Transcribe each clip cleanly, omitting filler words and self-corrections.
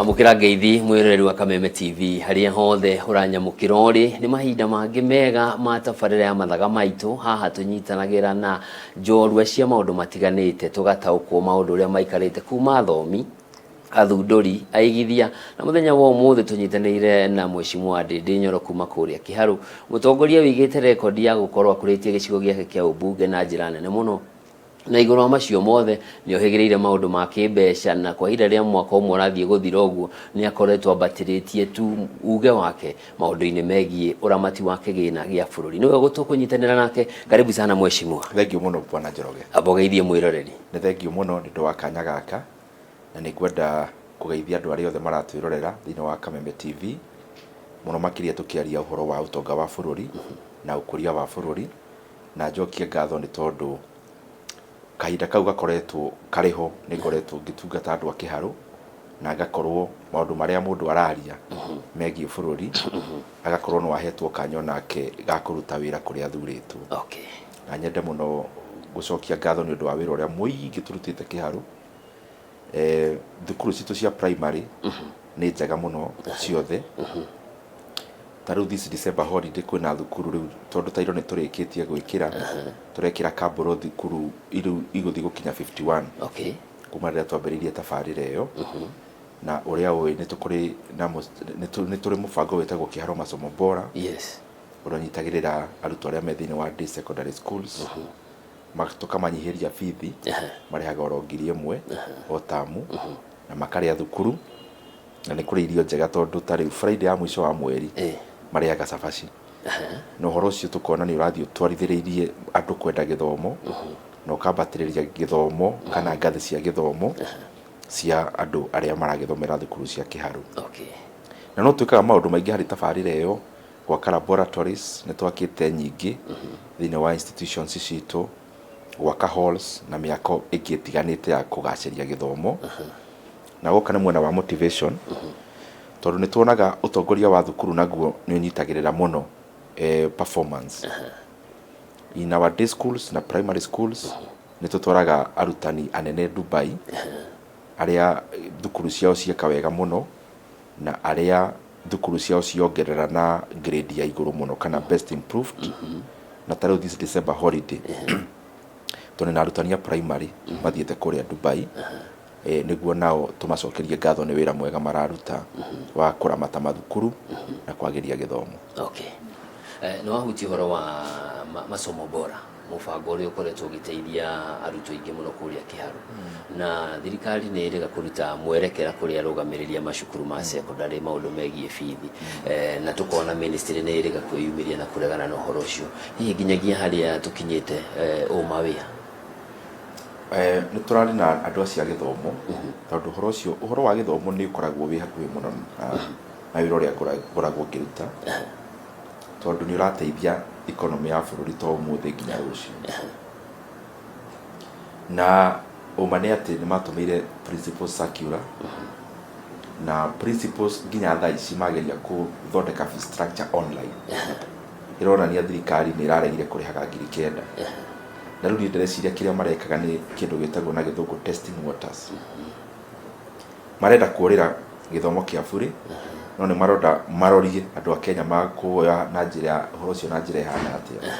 Amukira ngeithi mwiroreri wa Kameme TV haria hothe uranyamukira uri ni mahinda mangi mega matabarira ya mathaga maitu haha tunyitanagira na njorua cia maundu matiganite tugataukwo maundu uria maikarite kuma thomi athunduri aigithia na muthenya wa umuthi tunyitanire na Mheshimiwa Ndindi Nyoro kuma kuria Kiharu mutongoria wigite rekodi ya gukorwa kuritie gicigo giake kia ubunge na njira nene muno na iguru macio mothe ni ohegereire maundu ma kimbeca na kwa ihinda ria mwaka umwe rathie guthira uguo ni akoretwo abatiritie tu uge wake maundu-ini megie uramati wa kigina gia bururi niwe gutukunyitanira nake. Karibu sana Mheshimiwa. Thank you muno Bwana Njoroge. Abogeithie mwiroreri. Ni thank you muno ndu wa kanya gaka na ni kwenda kugeithia andu aria othe maratwirorera thini wa Kameme TV muno makiria tukiaria uhoro wa utonga wa bururi na ukuria wa bururi na njokie ngatho ni tondu kahinda kau gakoretwo kariho ni ngoretwo ngitungata andu a Kiharu na gakorwo maundu maria mundu araria megie bururi agakorwo no ahetwo kanyo nake gakuruta wira kuria thuritwo. Okay. Na nyende muno gucokia ngatho ni undu wa wira uria muingi turutite Kiharu. Thukuru citu cia primary ni njega muno ciothe. Taru this December holiday kwina thukuru riu tondu tairo ni turikitie gwikira turekira kamburo thukuru iru iguthi gukinya 51. Okay. Kuma riria twambiririe tabarira iyo na uria we ni tukuri na ni turi mubango wetagwo Kiharu masomo bora. Yes. Uranyitagirira arutwo aria me thini wa day secondary schools tukamanyihiria bithi marihaga oro 1,000 o tamu na makaria thukuru na ni kuri irio njega tondu tari Friday ya mwisho wa mweri mariaga cabaci no horo ucio tukona ni urathio twarithiririe andu kwenda githomo no kambatiriria githomo kana ngathi cia githomo cia andu aria maragithomera thukuru cia Kiharu. Okay. Na no twikaga maundu maingi hari tabarira iyo gwaka laboratories ni twakite nyingi thini wa institutions citu gwaka halls na miako igitiganite ya kugaciria githomo na goka ni mwena wa motivation tondu ni tuonaga utongoria wa thukuru naguo ni unyitagirira muno performance in our day schools na primary schools ni tutwaraga arutani anene Dubai aria thukuru ciao cieka wega muno na aria thukuru ciao ciongerera na grade ya iguru muno kana best improved na taru this December holiday tone na arutani ya primary mathiete kuria Dubai niguo nao tumacokerie ngatho ni wira mwega mararuta wa kuramata mathukuru na kwagiria githomo. Okay. No ahuti horo wa masomo bora mubango uri ukoretwo giteithia arutwo ingi muno kuria Kiharu na thirikari ni iriga kuruta mwerekera kuria arugamiria macukuru ma secondary maundu megie bithi na tukona ministry ni iriga kwiyumiria na kuregana na horo ucio hihi nginyagia haria tukinyite umawia ni turari na andu acia githomo tondu horo ucio uhoro wa githomo ni ukoragwo wi hakuhi muno na wira uria ngoragwo ngiruta tondu ni urateithia economy ya bururi to umuthi nginya rucio na umane ati ni matumire principles circular na principles nginya thaa ici mageria kuthondeka fee structure online ironania thirikari ni iraregire kurihaga 9,000 na riu ndireciria kiria marekaga ni kindu gitagwo na githungu testing waters marenda kurira githomo kia bure no ni marorie andu a Kenya makuoya na njira horo cio na njira ihana atia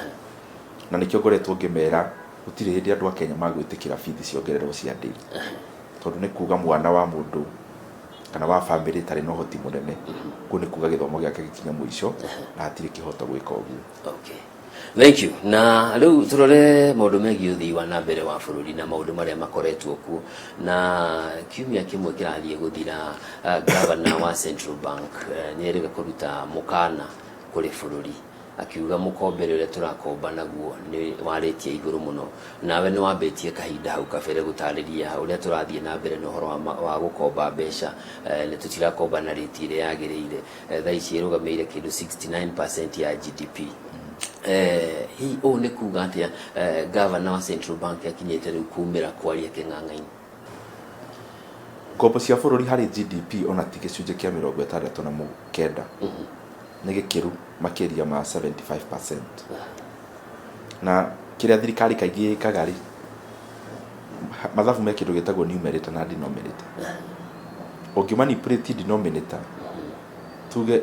na nikio ngoretwo ngimera gutire hindi andu a Kenya magwitikira bithi ciongererwo cia ndiri tondu ni kuga mwana wa mundu kana wa family tari no hoti munene ku ni kuga githomo giake gikinya mwisho na atiri kihota gwika uguo. Okay. Thank you. Na riu turore maundu megie uthii wa na mbere wa bururi na maundu maria makoretwo ku na kiumia kimwe kirathie guthira governor wa Central Bank ni iriga kuruta mukana kuri bururi akiuga mukombere uria turakomba naguo ni waritie iguru muno nawe ni wambetie kahinda hau kabere gutariria uria turathie na mbere no horo wa gukomba mbeca ni tutirakomba na rate ire yagiriire thaa ici irugameire kindu 69% ya GDP. Hii one kuga atia governor wa Central Bank akinyete riu kumira kwaria king'ang'aini ngombo cia bururi hari GDP ona ti gicunje kia 69 ni gikiru makiria ma 75% na kiria thirikari kaingi kagari mathabu me kindu gitagwo numerator na denominator Ongi manipulate denominator tuge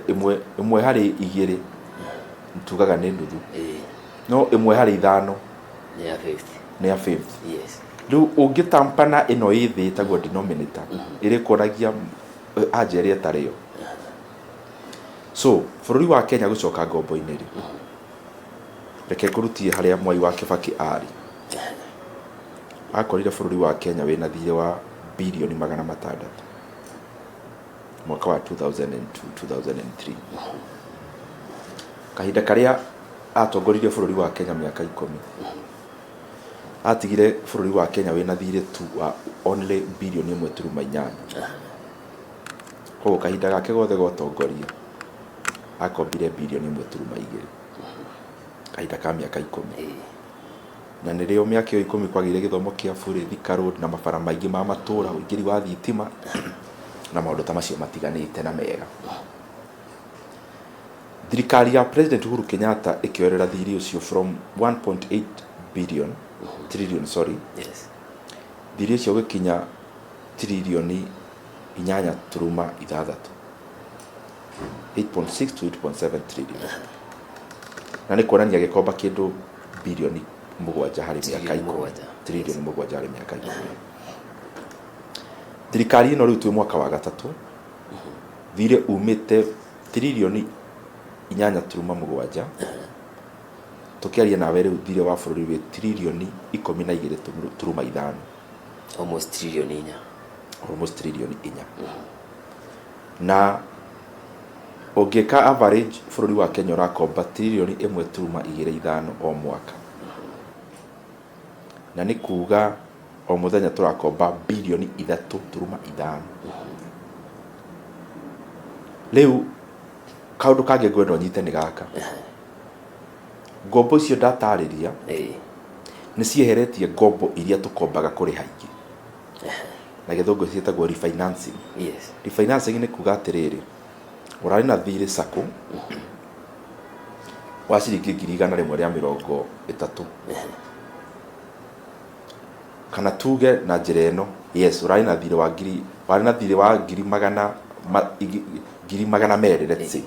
imwe hari igiri tugaga ni nuthu no imwe hari ithano ni a fifth yes riu ungitampana ino ithi tagwo denominator iri koragia ajeria tario so bururi wa Kenya gucoka ngombo-ini ri reke kurutie haria Mwai wa Kibaki ari akorire bururi wa Kenya wina thire wa bilioni 600 mwaka wa 2002 2003 kahinda karia atongoririe bururi wa Kenya miaka 10 atigire bururi wa Kenya wina thire tu wa only bilioni 1.8 ko kahinda gake gothe gotongoria akombire bilioni 1.2 kahinda ka miaka 10 na nirio miaka 10 kwagire githomo kia bure Thika Road na mabara maingi ma matura uingiri wa thitima na maundu ta macio matiganite na mega thirikari ya President Uhuru Kenyatta ikioerera thiri ucio from 1.8 billion trillion yes thiri ucio gukinya trilioni 8.6 8.6 to 8.7 trillion na ni kuonania gikomba kindu bilioni 7 hari miaka 10 trilioni 7 hari miaka 10 thirikari ino riu twi mwaka wa gatatu thire umite trilioni 8.7 tukiaria nawe riu thire wa bururi wi trilioni 12.5 almost trilioni 4 na ungika average bururi wa Kenya urakomba trilioni 1.25 o mwaka na ni kuga o muthenya turakomba bilioni 3.5 riu kaundu kange ngwenda nyite ni gaka ngombo icio ndatariria ni cieheretie ngombo iria tukombaga kuri haingi na githungu cietagwo refinancing yes refinancing ni kuga atiriri urari na thiri sako wa ciringi 130 kana tuge na njira ino yes urari na thiri wa ngiri wari na thiri wa ngiri magana meri let's say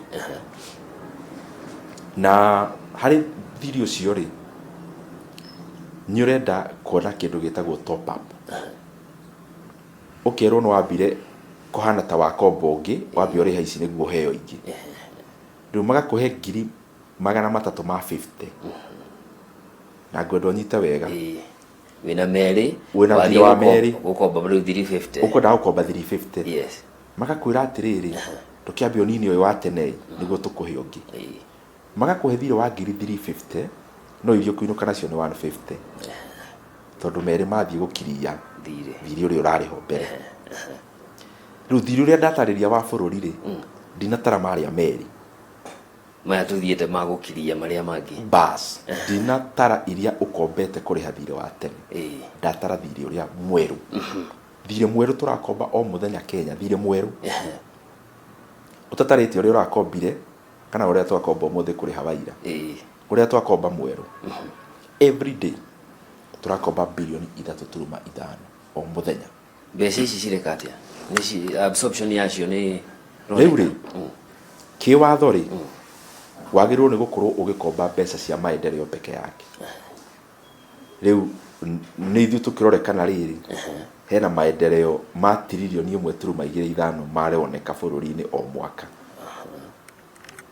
na hari thiri ucio ri ni urenda kuona kindu gitagwo top up ukero no wambire kuhana ta wa kombo ngi wambi uri haici niguo heo ingi riu magakuhe ngiri 350 na ngwendo nyita wega wina meri wina thiri wa meri ukomba bado 350 ukwenda ukomba 350 yes magakwira atiriri tukiambia nini oyo wa tene niguo tukuhe ungi magakuhe thiri wa ngiri 350 no irio kuinuka nacio ni 150 tondu meri mathie gukiria thiri uri urariho mbere riu thiri uria ndatariria wa bururi ri ndinatara maria meri maya tuthiete magukiria maria mangi bas ndinatara iria ukombete kuri thiri wa tene ndatara thiri uria mweru thiri mweru turakomba o muthenya Kenya thiri mweru utatarite uria urakombire kana uria twakomba muthe kuri hawaira uria twakomba mweru every day turakomba bilioni 3.5 o muthenya mbeca ici cireka atia ni absorption yacio ni riu ri kiwatho ri wagirwo ni gukorwo ugikomba mbeca cia maendeleo peke yake riu ni ithu tukirorekana riri hena maendeleo ma trilioni 1.25 mareoneka bururi-ini o mwaka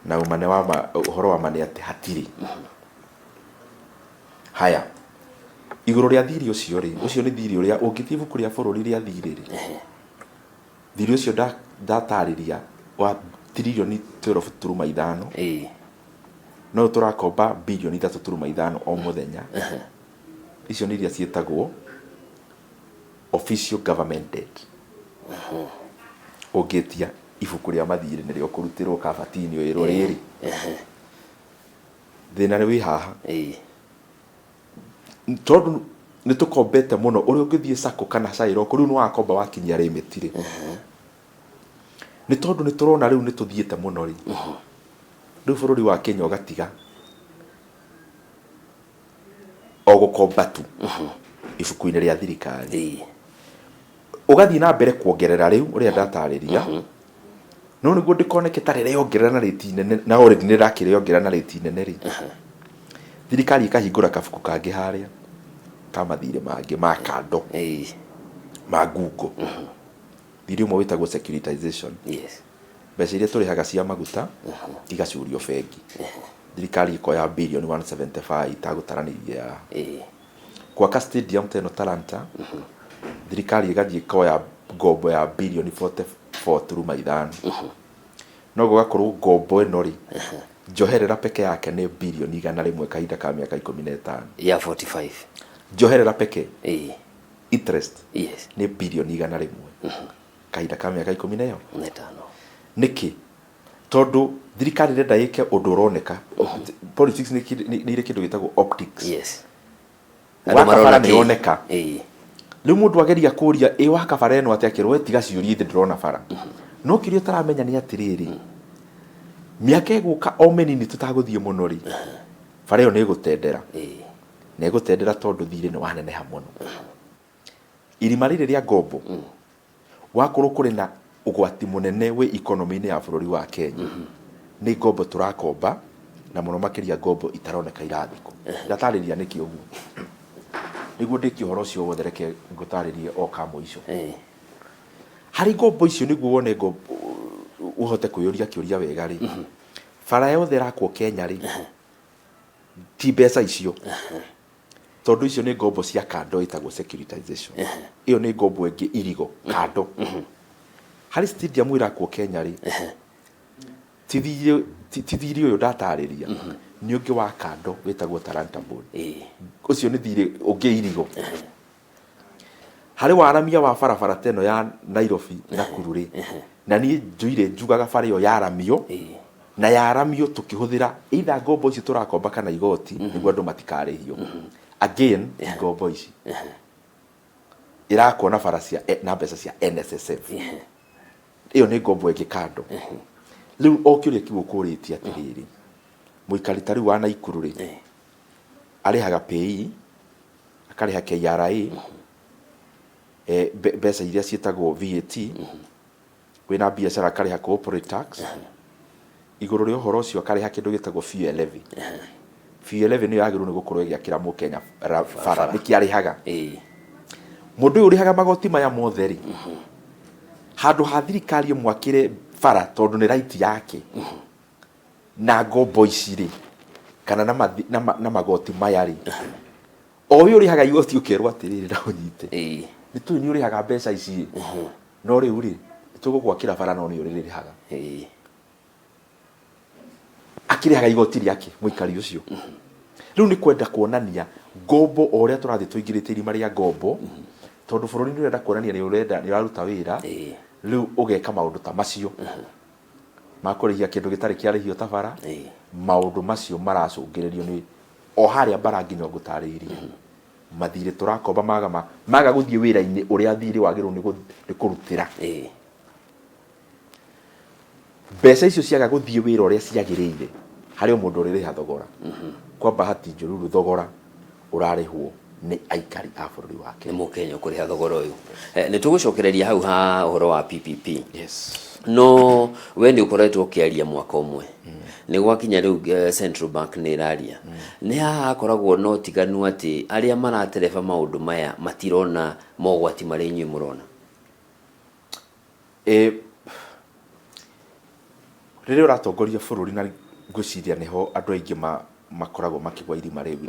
na umane wa uhoro wa mane ati hatiri haya iguru ria thiri ucio ri ucio ni thiri uria ungithibu kuria bururi ria thiri ri thiri ucio ndatariria wa trilioni 12.5 no turakomba bilioni 3.5 o muthenya icio ni iria cietagwo official government debt ugitia ibuku ria mathire ni rio kurutirwo kabatini o iro riri thina ni wi haha tondu ni tukombete muno uri ungithie sako kana cairo kuri no akomba wakinyia limit ni tondu ni turona riu ni tuthiete muno ri riu bururi wa Kenya ugatiga o gukomba tu ibuku-ini ria thirikari ugathi na mbere kuongerera riu uria ndatariria no niguo ndikoneke tarere yongerera na rate nene na already ni rakire yongerera na rate nene ri thirikari ikahingura kabuku kangi haria kamathire mangi ma kando ma Google thiri mo witagwo securitization mbeca iria turihaga cia maguta igacurio bengi thirikari ikoya billion 175 itagutaraniria gwaka stadium teno Talanta thirikari igathie ikoya ngombo ya billion 44 turuma ithano no gugakorwo ngombo ino ri njoherera peke yake ni billion 100 kahinda ka miaka 15 ya 45 njoherera peke interest ni billion 100 kahinda ka miaka 15 niki tondu thirikari renda yike undu uroneka politics ni ire kindu gitagwo optics wakabara ni oneka riu mundu ageria kuria wakabara eno ati akirwo tiga ciurie thi ndirona bara no kirio taramenya ni atiriri miaka iguka o menini tutaguthie muno ri bara iyo ni gutendera ni gutendera tondu thiri ni waneneha muno irima riri ria ngombo wakorwo kuri na ugwati munene we economy ni ya bururi wa Kenya ni ngombo turakomba na muno makiria ngombo itaroneka irathiko ndatariria niki ugu niguo ndiki horo cio wothe reke ngutaririe o kamo icio hari ngombo icio niguo wone ngombo uhote kuyuria kiuria wega ri bara yothe rakwo Kenya ri ti mbeca icio tondu icio ni ngombo cia kando itagwo securitization iyo ni ngombo ingi irigo kando hari stadium irakwo Kenya ri tithiri uyu ndatariria ni ungi wa kando witagwo Talanta Board ucio ni thiri ungi irigo hari waramia wa barabara teno ya Nairobi na Kururi na ni njuire njugaga bara iyo yaramio na yaramio tukihuthira either ngombo ici turakomba kana igoti niguo andu matikarihio again ngombo ici irakwo na bara cia na mbeca cia NSSF iyo ni ngombo ingi kando riu okiuria kiugo kuritie atiriri muikari tari wa Naikuru ri arihaga PE akariha KRA mbeca iria cietagwo VAT wina biashara akariha corporate tax iguru ri uhoro ucio akariha kindu gitagwo fuel levy fuel levy ni yagiru ni gukorwo giakira mu Kenya bara niki arihaga mundu urihaga magoti maya mothe ri handu ha thirikari mwakire bara tondu ni right yake na ngombo ici ri kana na magoti maya ri o uyu urihaga igoti ukirwa atiriri na unyite ni tu ni urihaga mbeca ici no riu ri tugugwakira bara no ni uririhaga akirihaga igoti riake muikari ucio riu ni kwenda kuonania ngombo oria turathi tuingirite irima ria ngombo tondu bururi ni urenda kuonania ni uraruta wira riu ugeka maundu ta macio makurihia kindu gitari kiarihio ta bara maundu macio maracungiririo ni o haria bara nginya ngutariria mathire turakomba maga guthie wira-ini uria thiri wagiru ni kurutira mbeca icio ciaga guthie wira uria ciagirire hari mundu uririha thogora kwa bahati njururu thogora urarihwo ni aikari a bururi wake ni mukenya kuriha thogora uyu ni tugucokereria hau ha uhoro wa PPP no we ni ukoretwo kiaria mwaka umwe ni gwakinya riu Central Bank ni iraria ni haha akoragwo no tiganu ati aria maratereba maundu maya matirona mogwati mari inyu murona riri uratongoria bururi na nguciria niho andu aingi makoragwo makigwa irima riu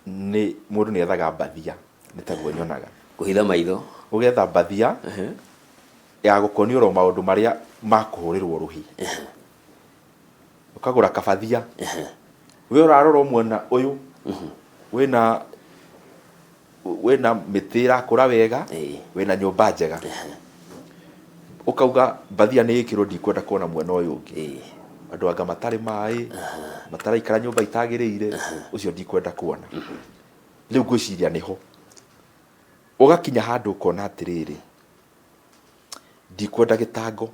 ni mundu ni ethaga mbathia nitagwo nyonaga kuhitha maitho ugetha mbathia ya gukonioro maundu maria makuhurirwo ruhi ukagura kabathia we urarora mwena uyu wena mitira kura wega wena nyumba njega ukauga mbathia ni ikiro ndikwenda kuona mwena uyu ungi andu anga matari mai matara ikara nyumba itagirire ucio ndikwenda kuona riu ngwiciria niho ugakinya handu ukona atiriri ndikwenda gitango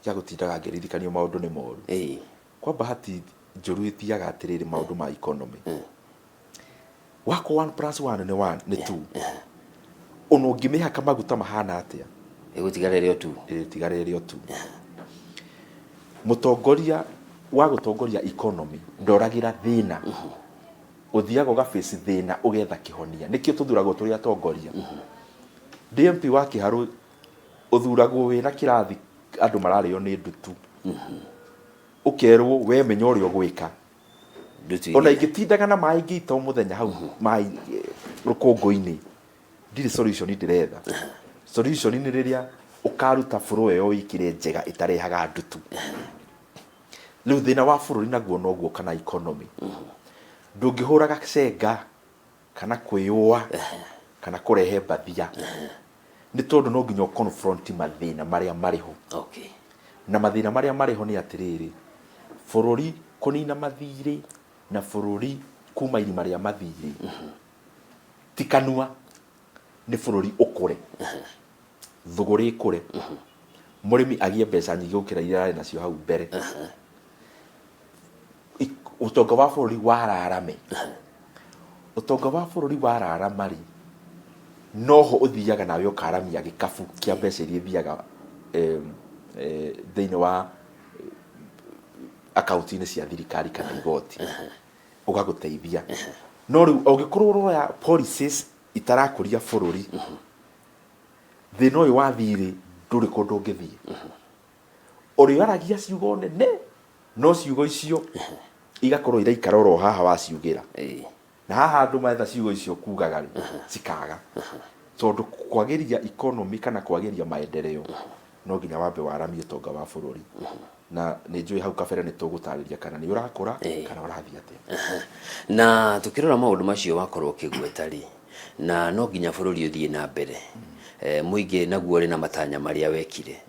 ya gutindaga ngiririkania maundu ni moru kwa bahati njuru ithiaga atiriri maundu ma economy wako 1+1 ni 2 ona ũngĩmĩhaka maguta mahana atĩa ĩgũtigarĩre o tu ĩtigarĩre o tu. Mũtongoria wa gũtongoria economy ndoragĩra thĩna, ũthiaga ũgaface thĩna ũgetha kĩhonia. Nĩkĩo tũthuragwo tũrĩ atongoria. DMP wa Kĩharũ ũthuragwo wĩna kĩrathi andũ mararĩo nĩ ndutu, ũkerwo we menya ũrĩa ũgwĩka. Ona ingĩtindaga na maĩ ngĩita mũthenya hau maĩ rũkũngũ-inĩ, ndirĩ solution ndĩretha. Solution nĩ rĩrĩa ũkaruta flow ĩyo wĩkire njega ĩtarehaga ndutu. Rĩu thĩna wa bũrũri naguo noguo kana economy. Ndũngĩhũraga cenga kana kwĩyũa kana kũrehe mbathia. Nĩ tondũ no nginya confront mathĩna marĩa marĩho. Okay. Na mathĩna marĩa marĩho nĩ atĩrĩrĩ, bũrũri kũnina mathirĩ na bũrũri kuma irima rĩa mathirĩ ti kanua, nĩ bũrũri ũkũre, thũgũrĩ ĩkũre, mũrĩmi agĩe mbeca nyingĩ gũkĩra iria arĩ nacio hau mbere, ũtonga wa bũrũri wararame. Ũtonga wa bũrũri wararama rĩ, noho ũthiaga nawe ũkaramia gĩkabu kĩa mbeca iria ithiaga thĩinĩ wa akaunti-inĩ cia thirikari kana igoti, ũgagũteithia. No rĩu ũngĩkorwo ũroya policies itarakũria bũrũri, thĩna ũyũ wa thirĩ ndũrĩ kũndũ ũngĩthiĩ. Ũrĩa aragia ciugo nene, no ciugo icio igakorwo iraikara oro haha waciugĩra. Na haha andũ maetha ciugo icio kugaga cikaga. Tondũ kwagĩria economy kana kwagĩria maendeleo no nginya wambe waramie ũtonga wa bũrũri. Na nĩ njũĩ hau kabere nĩ tũgũtarĩria kana nĩ ũrakũra kana ũrathiĩ atĩa. Na tũkĩrora maũndũ macio wakorwo ũkĩgweta rĩ, na no nginya bũrũri ũthiĩ na mbere, mũingĩ naguo ũrĩ na matanya marĩa wekire,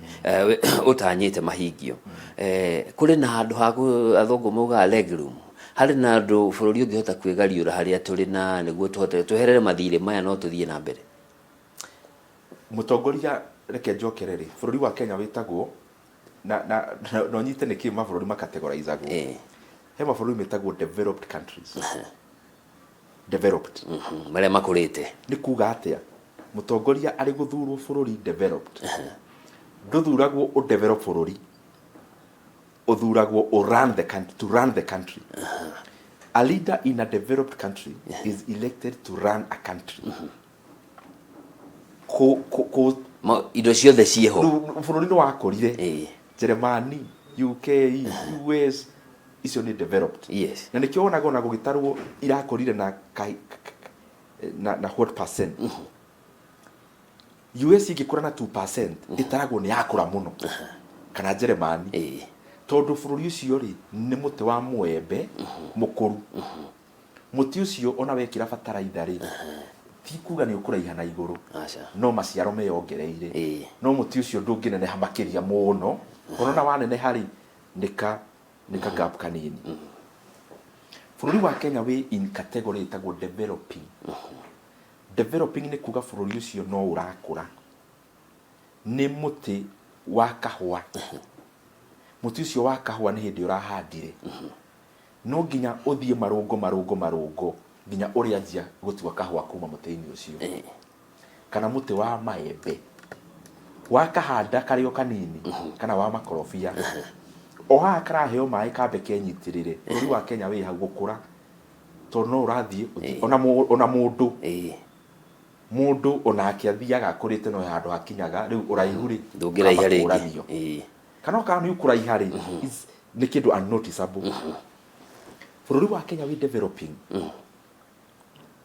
ũtanyĩte mahingio, kũrĩ na handũ ha athũngũ maugaga legroom, harĩ na andũ bũrũri ũngĩhota kwĩgariũra harĩa tũrĩ na nĩguo tũhote tweherere mathirĩ maya no tũthiĩ na mbere. Mũtongoria reke njokere rĩ, bũrũri wa Kenya wĩtagwo no nyite nĩ kĩ mabũrũri makategoraizagwo. He mabũrũri metagwo developed countries. Developed. Marĩa makũrĩte. Nĩ kuga atĩa? Mũtongoria arĩ gũthurwo bũrũri developed. Ndũthuragwo ũdevelop bũrũri. Ũthuragwo run the country, to run the country. A leader in a developed country is elected to run a country. Indo ciothe ciĩho. Bũrũri nĩ wakũrire. Germany, UK, US, icio nĩ developed. Yes. Na nĩkĩo wonaga ona gũgĩtarwo irakũrire na what percent. US ingĩkũra na 2%, ĩtaragwo nĩ yakũra mũno. Kana Germany. Tondũ bũrũri ũcio rĩ nĩ mũtĩ wa mwembe mũkũru. Mũtĩ ũcio ona wekĩra bataraitha rĩ, ti kuga nĩ ũkũraiha na igũrũ, no maciaro meyongereire. No mũtĩ ũcio ndũngĩneneha makĩria mũno, ona waneneha rĩ nika gap kanini. Bũrũri wa Kenya wĩ in category ĩtagwo developing. Developing nĩ kuga bũrũri ũcio no ũrakũra. Nĩ mũtĩ wa kahũa. Mũtĩ ũcio wa kahũa nĩ hĩndĩ ũrahandire. No nginya ũthiĩ marũngo nginya ũrĩa njia gũtua kahũa kuma mũtĩ-inĩ ũcio. Kana mũtĩ wa maembe. Wakahanda karĩ o kanini kana wa makorobia. O haha karaheo maĩ kambe kenyitĩrĩre. Bũrũri wa Kenya wĩ hau gũkũra. Tondũ no ũrathiĩ ona mũndũ onake athiaga akũrĩte no handũ hakinyaga rĩu ũraihu rĩ ndũngĩraiha rĩngĩ. Kana kana nĩ ũkũraiha rĩ nĩ kĩndũ unnoticeable. Bũrũri wa Kenya wĩ developing.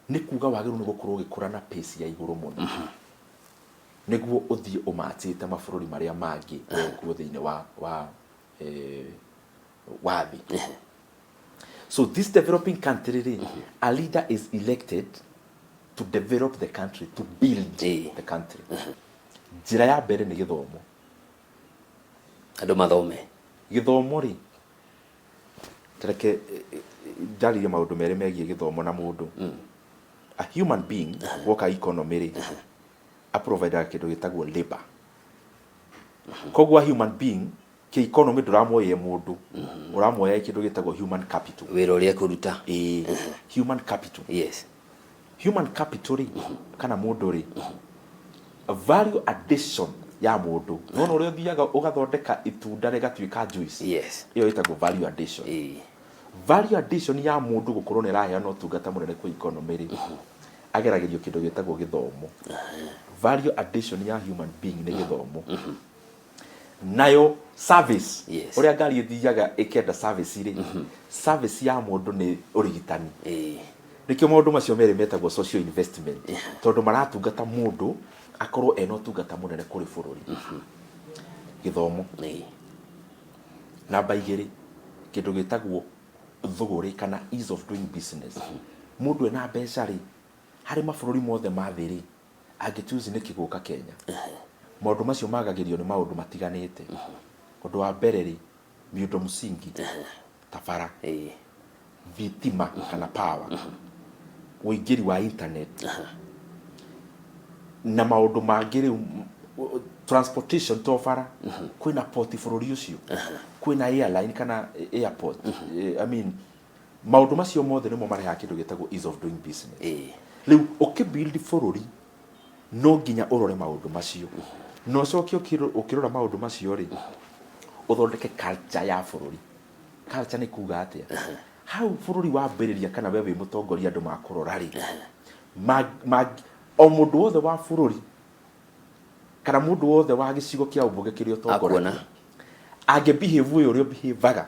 Nĩ kuga wagĩrĩirwo nĩ gũkorwo ũgĩkũra na pace ya igũrũ mũno. Nĩguo ũthiĩ ũmatĩte mabũrũri marĩa mangĩ kuo thĩinĩ wa thĩ. So this developing country, a leader is elected to develop the country, to build the country. Njĩra ya mbere nĩ gĩthomo. Andũ mathome. Gĩthomo rĩ, tareke ndarĩrie maũndũ merĩ megiĩ gĩthomo na mũndũ. A human being, woka economy rĩ, a provider kĩndũ gĩtagwo labor. Koguo human being, kĩ economy ndũramuoya mũndũ, ũramuoya kĩndũ gĩtagwo human capital. Wĩra ũrĩa kũruta. Human capital. Yes. Human capital rĩ, kana mũndũ rĩ, value addition ya mundu no no rio thiaga ugathondeka itunda rigatuika juice yes iyo itagwo value addition value addition ya mundu gukorwo ni rahea no tungata munene ku economy ri ageragerio kindu gitagwo githomo value addition ya human being ni githomo nayo service uria ngari thiaga ikenda service ri service ya mundu ni urigitani nikio maundu macio mere metagwo social investment tondu maratungata mundu akorwo eno tungata munene kuri bururi githomo namba 2 kindu gitagwo thuguri kana ease of doing business mundu ena mbeca ri hari mabururi mothe mathiri angichuzi ni kiguka Kenya maundu macio magagirio ni maundu matiganite undu wa mbere ri miundo msingi tabara vitima kana power uingiri wa internet na maundu mangiri transportation to fara kwina port bururi ucio kwina airline kana airport I mean maundu macio mothe nimo mareha kindu gitagwo ease of doing business riu ukibuild bururi no nginya urore maundu macio no coke ukirora maundu macio ri uthondeke culture ya bururi culture ni kuga atia hau bururi wa mbiriria kana wewe mutongoria andu makurora ri o mundu wothe wa bururi kana mundu wothe wa gicigo kia ubunge kirio tongoria age behave urio behaveaga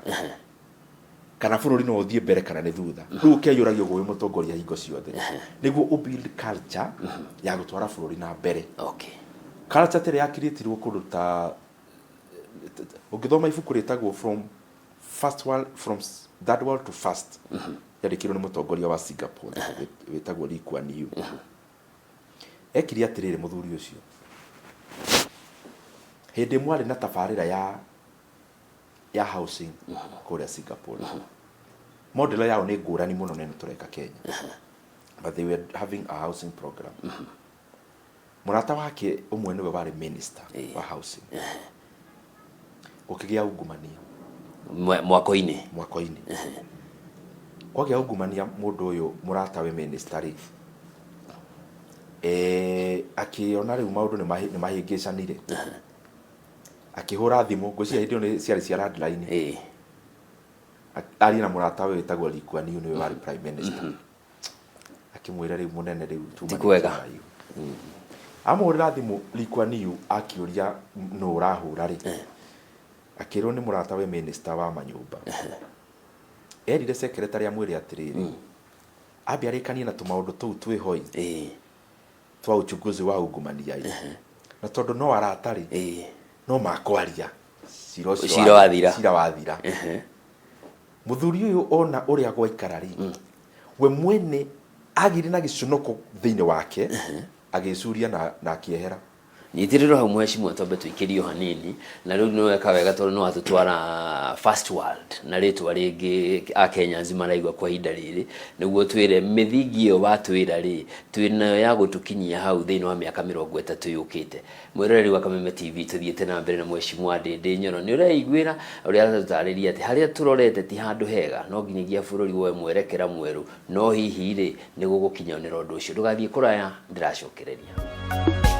kana bururi no uthie mbere kana ni thutha riu ukeyuragio gwe mutongoria hingo ciothe niguo ubuild culture ya gutwara bururi na mbere culture tere yakiritirwo kuruta ugithoma ibuku ritagwo from third world to first yandikirwo ni mutongoria wa Singapore witagwo Lee Kuan Yew ekiri atirire muthuri ucio hindi mwari na tabarira ya housing kuria Singapore model yao ni ngurani muno nene tureka Kenya but they were having a housing program murata wake umwe niwe wari minister wa housing ukigia ungumania mwako-ini kwagia ungumania mundu uyu murata we minister ri akiona riu maundu ni mahingicanire akihura thimu ngwiciria hindio ni ciari cia landline ari na murata we witagwo Lee Kuan Yew niwe wari prime minister akimwira riu munene riu tikwega amurira thimu Lee Kuan Yew akiuria no urahura ri akirwo ni murata we minister wa manyumba erire secretary amwire atiriri abia rikania na tumaundu tuu twihoi twa uchunguzi wa ungumania na tondu no aratari no makwaria cira wathira muthuri uyu ona uria gwaikara ri we mwene agire na gicunoko thiini wake agicuria na akiehera nitiriro hau mheshimiwa tombe tuikirio hanini na riu no weka wega tondu no atutwara first world na ritwa ringi a Kenya nzima raigwa kwa hinda riri niguo twire mithingi iyo batwira ri twinayo ya gutukinyia hau thiini wa miaka 30 yukite mwiroreri wa Kameme TV tuthiete na mbere na mheshimiwa Ndindi Nyoro ni uraiguira uria tutariria ati haria turorete ti handu hega no nginyagia bururi we mwerekera mweru no hihi ri nigugukinya ni rondu ucio ndugathie kuraya ndiracokereria.